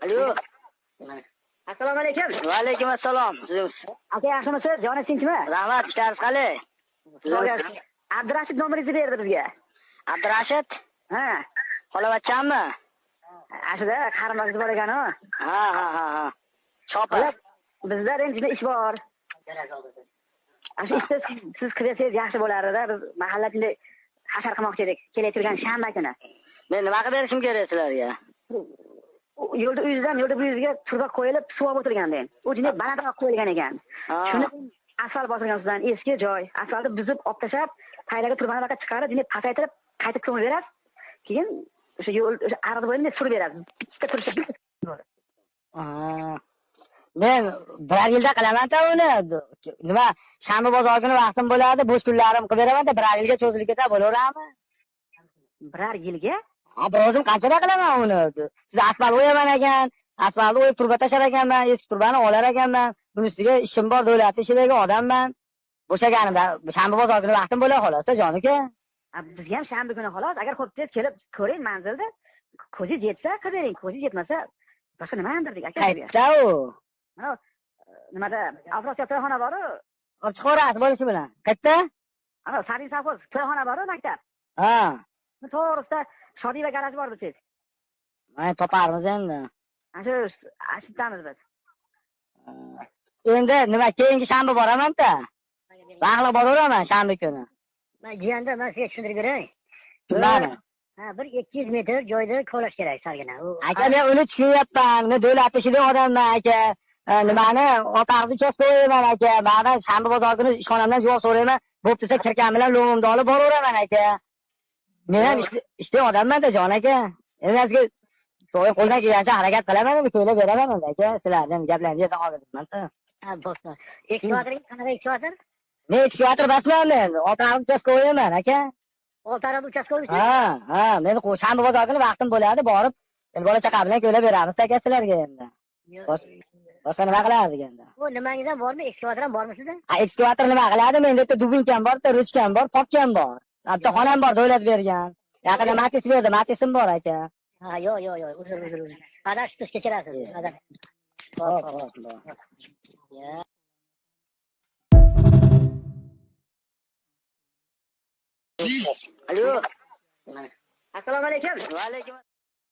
Alo. Assalomu alaykum. Va alaykum assalom. Aka yaxshimisiz? Joningiz tinchmi? Rahmat, ishlaringiz qalay? Abdurashid nomeringizni berdi bizga. Abdurashid? Ha. Xolavachchanmi? Ashida qarindoshimiz bor ekan-ku. Ha. Chopa. Bizda rentida ish bor. Shu ishda siz kirsangiz yaxshi bo'lar-edi. Biz mahallada hashar qilmoqchi edik. Kelayotgan shanba kuni. Men nima qilib berishim kerak sizlarga? Yo'lda uyingizdan yo'lda bu yuzga turba qo'yilib suv olib o'tirganda. U jinni balandroq qo'yilgan ekan. Shuni asfalt bosilgan ustidan eski joy. Asfaltni buzib olib tashlab, taylaga turbani baqa chiqarib, jinni pasaytirib, qaytib ko'mib berasiz. Keyin o'sha yo'l o'sha ariq bo'yini surib berasiz. Bitta turishib. Men bir yilda qilaman-da uni. Nima, shanba bozor kuni vaqtim bo'ladi, bo'sh kunlarim qilib beraman-da, bir yilga cho'zilib ketsa bo'laveradimi? Bir yilga? Ha, o'zim qanchada qilaman uni. Siz asfalt o'yaman ekan, asfaltni o'yib turba tashar ekanman, eski turbani olar ekanman. Buning ustiga ishim bor, davlat ishidagi odamman. Bo'shaganimda shanba bozor kuni vaqtim bo'ladi xolos-da, jon uka. Bizga ham shanba kuni xolos. Agar xo'p kelib ko'ring manzilda, ko'zingiz yetsa qilib bering, ko'zingiz yetmasa boshqa nima andirdik aka. Qayerda u? Mana nimada Afrosiya to'yxona bor-ku. Chiqorasiz bo'lishi bilan. Qayerda? Ana Sarin savxoz to'yxona bor-ku maktab. Ha. To'g'risida Shodiy va garaj bor biz. Mana toparmiz endi. Ashdamiz biz. Endi nima, keyingi shanba boraman-da. Vaqtli boraveraman shanba kuni. Men jiyanda men sizga tushuntirib beray. Nimani? Ha, bir 200 metr joyda kovlash kerak sargina. Aka, men uni tushunyapman. Men davlat ishida odamman aka. Nimani, otaqni kes qo'yaman aka. Mana shanba bozor kuni ishxonamdan javob so'rayman. Bo'p desa kirkan bilan lo'mimni olib boraveraman aka. Men ham ishda odamman-da jon aka. Endi sizga qo'ldan kelgancha harakat qilaman, to'ylab beraman aka. Sizlardan gaplaringizni yerdan oldirman-da. Ha, bo'lsa. Ekskavatorga qanaqa ekskavator? Men ekskavator basman endi. Otaqni kes qo'yaman aka. Oltarada uchastkovichi? Ha, men shanba bozor kuni vaqtim bo'ladi, borib, bola chaqa bilan ko'ylab beramiz aka sizlarga endi. Boshqa nima qiladi endi? Bu nimangiz ham bormi? Ekskavator ham bormi sizda? Ha, ekskavator nima qiladi? Menda bitta dubinkam bor, bitta ruchkam bor, popkam bor. Bitta xonam bor, davlat bergan. Yaqinda Matiz berdi, Matizim bor aka. Ha, yo'q, uzr. Adashibsiz, kechirasiz. Hop. Alo. Assalomu alaykum. Va alaykum